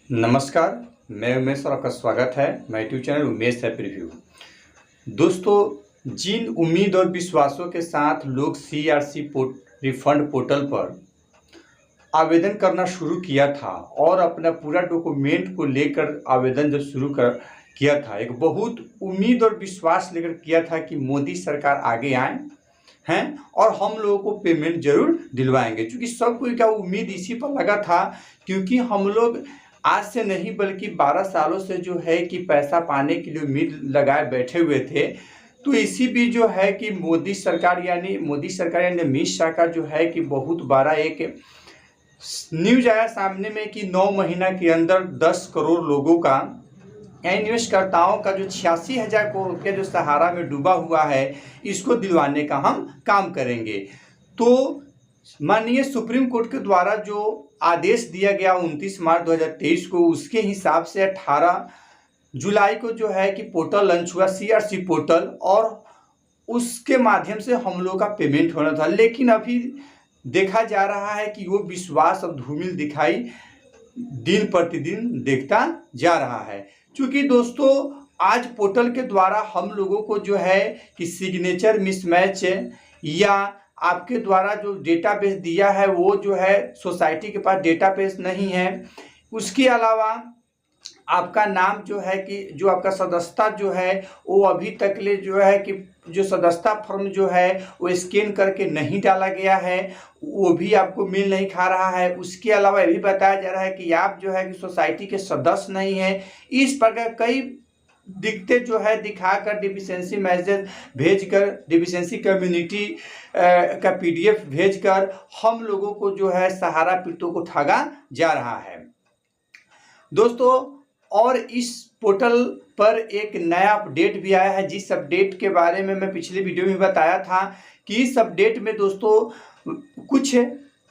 नमस्कार, मैं उमेश और आपका स्वागत है। मैं यूट्यूब चैनल उमेश है प्रीव्यू। दोस्तों, जिन उम्मीद और विश्वासों के साथ लोग सीआरसी रिफंड पोर्टल पर आवेदन करना शुरू किया था और अपना पूरा डॉक्यूमेंट को लेकर आवेदन जब शुरू किया था, एक बहुत उम्मीद और विश्वास लेकर किया था कि मोदी सरकार आगे आए हैं और हम लोगों को पेमेंट जरूर दिलवाएंगे। क्योंकि सब कोई का उम्मीद इसी पर लगा था, क्योंकि हम लोग आज से नहीं बल्कि 12 सालों से जो है कि पैसा पाने के लिए उम्मीद लगाए बैठे हुए थे। तो इसी भी जो है कि मोदी सरकार यानी अमित शाह का जो है कि बहुत बड़ा एक न्यूज आया सामने में कि 9 महीना के अंदर 10 करोड़ लोगों का यानी निवेशकर्ताओं का जो 86,000 करोड़ रुपया जो सहारा में डूबा हुआ है, इसको दिलवाने का हम काम करेंगे। तो माननीय सुप्रीम कोर्ट के द्वारा जो आदेश दिया गया 29 मार्च 2023 को, उसके हिसाब से 18 जुलाई को जो है कि पोर्टल लॉन्च हुआ, सीआरसी पोर्टल, और उसके माध्यम से हम लोग का पेमेंट होना था। लेकिन अभी देखा जा रहा है कि वो विश्वास अब धूमिल दिखाई दिन प्रतिदिन देखता जा रहा है। क्योंकि दोस्तों, आज पोर्टल के द्वारा हम लोगों को जो है कि सिग्नेचर मिसमैच या आपके द्वारा जो डेटाबेस दिया है वो जो है सोसाइटी के पास डेटाबेस नहीं है, उसके अलावा आपका नाम जो है कि जो आपका सदस्यता जो है वो अभी तक ले जो है कि जो सदस्यता फॉर्म जो है वो स्कैन करके नहीं डाला गया है, वो भी आपको मिल नहीं खा रहा है। उसके अलावा ये भी बताया जा रहा है कि आप जो है कि सोसाइटी के सदस्य नहीं हैं। इस प्रकार कई दिक्कतें जो है दिखाकर डिफिशियंसी मैसेज भेजकर, डिफिशियंसी कम्युनिटी का पीडीएफ भेजकर हम लोगों को जो है सहारा पीड़ितों को ठगा जा रहा है दोस्तों। और इस पोर्टल पर एक नया अपडेट भी आया है, जिस अपडेट के बारे में मैं पिछले वीडियो में बताया था कि इस अपडेट में दोस्तों कुछ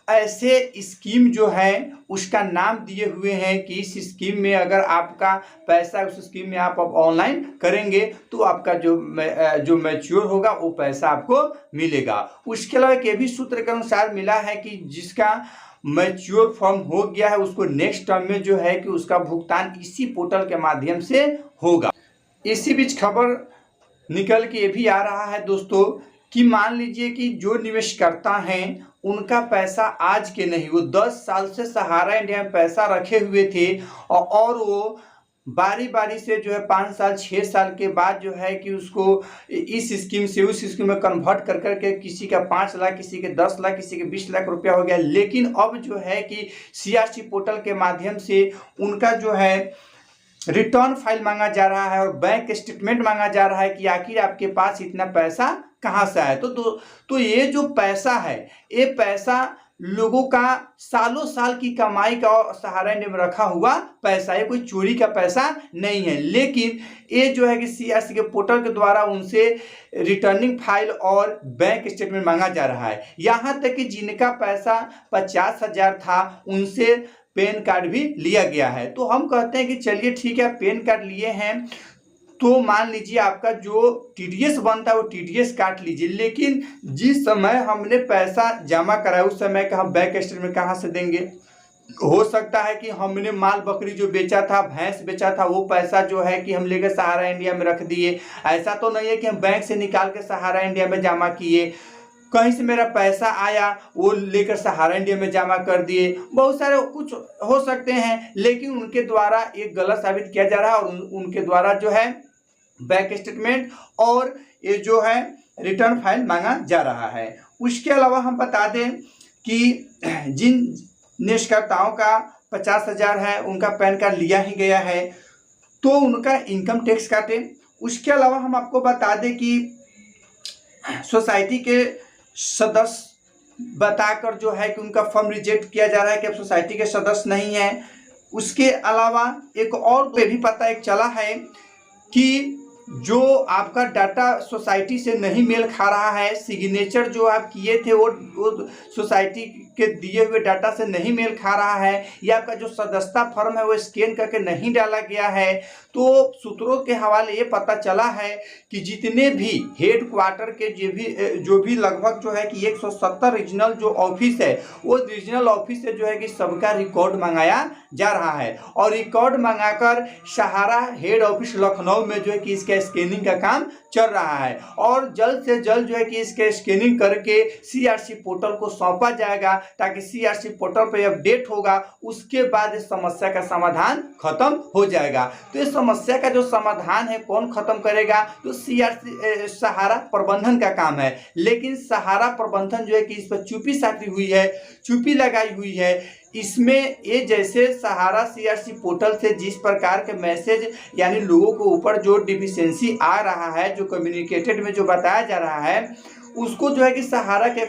ऐसे स्कीम जो है उसका नाम दिए हुए हैं कि इस स्कीम में अगर आपका पैसा उस स्कीम में आप अब ऑनलाइन करेंगे तो आपका जो मैच्योर होगा वो पैसा आपको मिलेगा। उसके अलावा एक भी सूत्र के अनुसार मिला है कि जिसका मैच्योर फॉर्म हो गया है उसको नेक्स्ट टर्म में जो है कि उसका भुगतान इसी पोर्टल के माध्यम से होगा। इसी बीच खबर निकल के ये भी आ रहा है दोस्तों कि मान लीजिए कि जो निवेशकर्ता हैं उनका पैसा आज के नहीं, वो 10 साल से सहारा इंडिया में पैसा रखे हुए थे और वो बारी बारी से जो है 5 साल 6 साल के बाद जो है कि उसको इस स्कीम से उस स्कीम में कन्वर्ट कर करके किसी का 5 लाख, किसी के 10 लाख, किसी के 20 लाख रुपया हो गया। लेकिन अब जो है कि सीआरसी पोर्टल के माध्यम से उनका जो है रिटर्न फाइल मांगा जा रहा है और बैंक स्टेटमेंट मांगा जा रहा है कि आखिर आपके पास इतना पैसा कहाँ से आया। तो ये जो पैसा है, ये पैसा लोगों का सालों साल की कमाई का और सहारा इंडिया में रखा हुआ पैसा है, कोई चोरी का पैसा नहीं है। लेकिन ये जो है कि सीआरसी के पोर्टल के द्वारा उनसे रिटर्निंग फाइल और बैंक स्टेटमेंट मांगा जा रहा है। यहाँ तक कि जिनका पैसा 50,000 था उनसे पैन कार्ड भी लिया गया है। तो हम कहते हैं कि चलिए ठीक है, पैन कार्ड लिए हैं तो मान लीजिए आपका जो टीडीएस बनता है वो टीडीएस काट लीजिए। लेकिन जिस समय हमने पैसा जमा कराया उस समय का हम बैंक स्टेटमेंट कहाँ से देंगे? हो सकता है कि हमने माल बकरी जो बेचा था, भैंस बेचा था, वो पैसा जो है कि हम लेकर सहारा इंडिया में रख दिए। ऐसा तो नहीं है कि हम बैंक से निकाल के सहारा इंडिया में जमा किए, कहीं से मेरा पैसा आया वो लेकर सहारा इंडिया में जमा कर दिए। बहुत सारे कुछ हो सकते हैं, लेकिन उनके द्वारा एक गलत साबित किया जा रहा है और उनके द्वारा जो है बैंक स्टेटमेंट और ये जो है रिटर्न फाइल मांगा जा रहा है। उसके अलावा हम बता दें कि जिन निवेशकर्ताओं का 50,000 है उनका पैन कार्ड लिया ही गया है तो उनका इनकम टैक्स काटे। उसके अलावा हम आपको बता दें कि सोसाइटी के सदस्य बताकर जो है कि उनका फॉर्म रिजेक्ट किया जा रहा है कि अब सोसाइटी के सदस्य नहीं है। उसके अलावा एक और भी पता एक चला है कि जो आपका डाटा सोसाइटी से नहीं मेल खा रहा है, सिग्नेचर जो आप किए थे वो सोसाइटी के दिए हुए डाटा से नहीं मेल खा रहा है, या आपका जो सदस्यता फॉर्म है वो स्कैन करके नहीं डाला गया है। तो सूत्रों के हवाले ये पता चला है कि जितने भी हेड क्वार्टर के जो भी लगभग जो है कि 170 रीजनल जो ऑफिस है वो रीजनल ऑफिस से जो है कि सबका रिकॉर्ड मंगाया जा रहा है और रिकॉर्ड मंगाकर सहारा हेड ऑफिस लखनऊ में जो है कि इसका स्कैनिंग का काम चल रहा है और जल्द से जल्द जो है कि इसके स्कैनिंग करके सीआरसी पोर्टल को सौंपा जाएगा ताकि सीआरसी पोर्टल पर अपडेट होगा, उसके बाद इस समस्या का समाधान खत्म हो जाएगा। तो इस समस्या का जो समाधान है कौन खत्म करेगा, तो सीआरसी सहारा प्रबंधन का काम है। लेकिन सहारा प्रबंधन जो है कि इस पर चुप्पी साधी हुई है, चुप्पी लगाई हुई है। इसमें ये जैसे सहारा सीआरसी पोर्टल से जिस प्रकार के मैसेज यानी लोगों को ऊपर जो डिफिशियंसी आ रहा है, जो कम्युनिकेटेड में जो बताया जा रहा है, उसको जो है कि सहारा के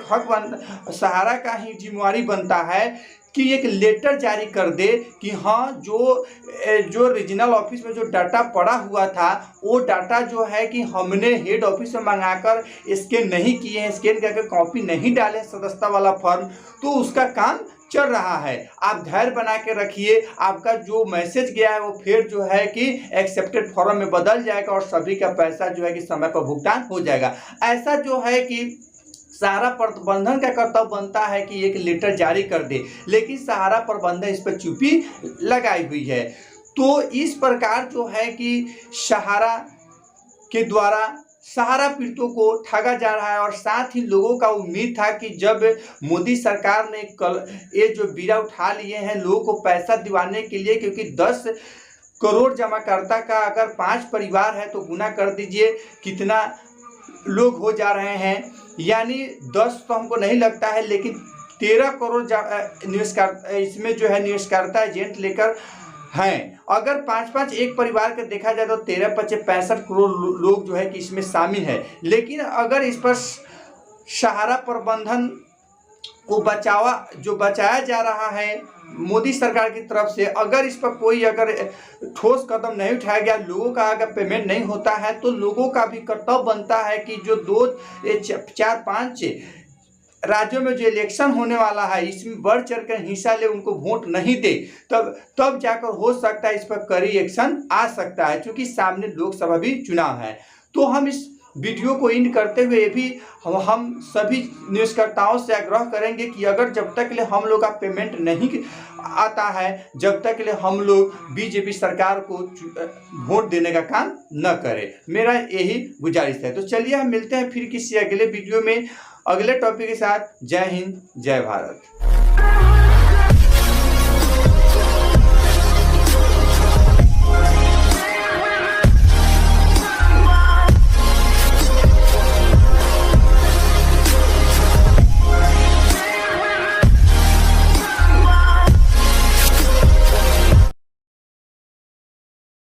सहारा का ही जिम्मेवारी बनता है कि एक लेटर जारी कर दे कि हाँ जो रीजनल ऑफिस में जो डाटा पड़ा हुआ था वो डाटा जो है कि हमने हेड ऑफिस में मंगाकर स्कैन नहीं किए हैं, स्कैन करके कॉपी नहीं डाले सदस्यता वाला फॉर्म, तो उसका काम चल रहा है। आप धैर्य बना के रखिए, आपका जो मैसेज गया है वो फिर जो है कि एक्सेप्टेड फॉर्म में बदल जाएगा और सभी का पैसा जो है कि समय पर भुगतान हो जाएगा। ऐसा जो है कि सहारा प्रबंधन का कर्तव्य बनता है कि एक लेटर जारी कर दे, लेकिन सहारा प्रबंधन इस पर चुप्पी लगाई हुई है। तो इस प्रकार जो है कि सहारा के द्वारा सहारा पीड़ितों को ठगा जा रहा है और साथ ही लोगों का उम्मीद था कि जब मोदी सरकार ने कल ये जो बीड़ा उठा लिए हैं लोगों को पैसा दिवाने के लिए, क्योंकि 10 करोड़ जमाकर्ता का अगर 5 परिवार है तो गुना कर दीजिए कितना लोग हो जा रहे हैं, यानी 10 तो हमको नहीं लगता है, लेकिन 13 करोड़ निवेशकर्ता इसमें जो है निवेशकर्ता एजेंट लेकर हैं। अगर 5-5 एक परिवार का देखा जाए तो 13-65 करोड़ लोग जो है कि इसमें शामिल है। लेकिन अगर इस पर सहारा प्रबंधन को बचाया जा रहा है मोदी सरकार की तरफ से, अगर इस पर कोई अगर ठोस कदम नहीं उठाया गया, लोगों का अगर पेमेंट नहीं होता है, तो लोगों का भी कर्तव्य बनता है कि जो 4-5 राज्यों में जो इलेक्शन होने वाला है इसमें बढ़ चढ़ कर हिस्सा ले, उनको वोट नहीं दे, तब जाकर हो सकता है इस पर कड़ी एक्शन आ सकता है, क्योंकि सामने लोकसभा भी चुनाव है। तो हम इस वीडियो को एंड करते हुए भी हम सभी निवेशकर्ताओं से आग्रह करेंगे कि अगर जब तक ले हम लोग का पेमेंट नहीं आता है, जब तक ले हम लोग बीजेपी सरकार को वोट देने का काम न करें। मेरा यही गुजारिश है। तो चलिए हम मिलते हैं फिर किसी अगले वीडियो में अगले टॉपिक के साथ। जय हिंद, जय भारत।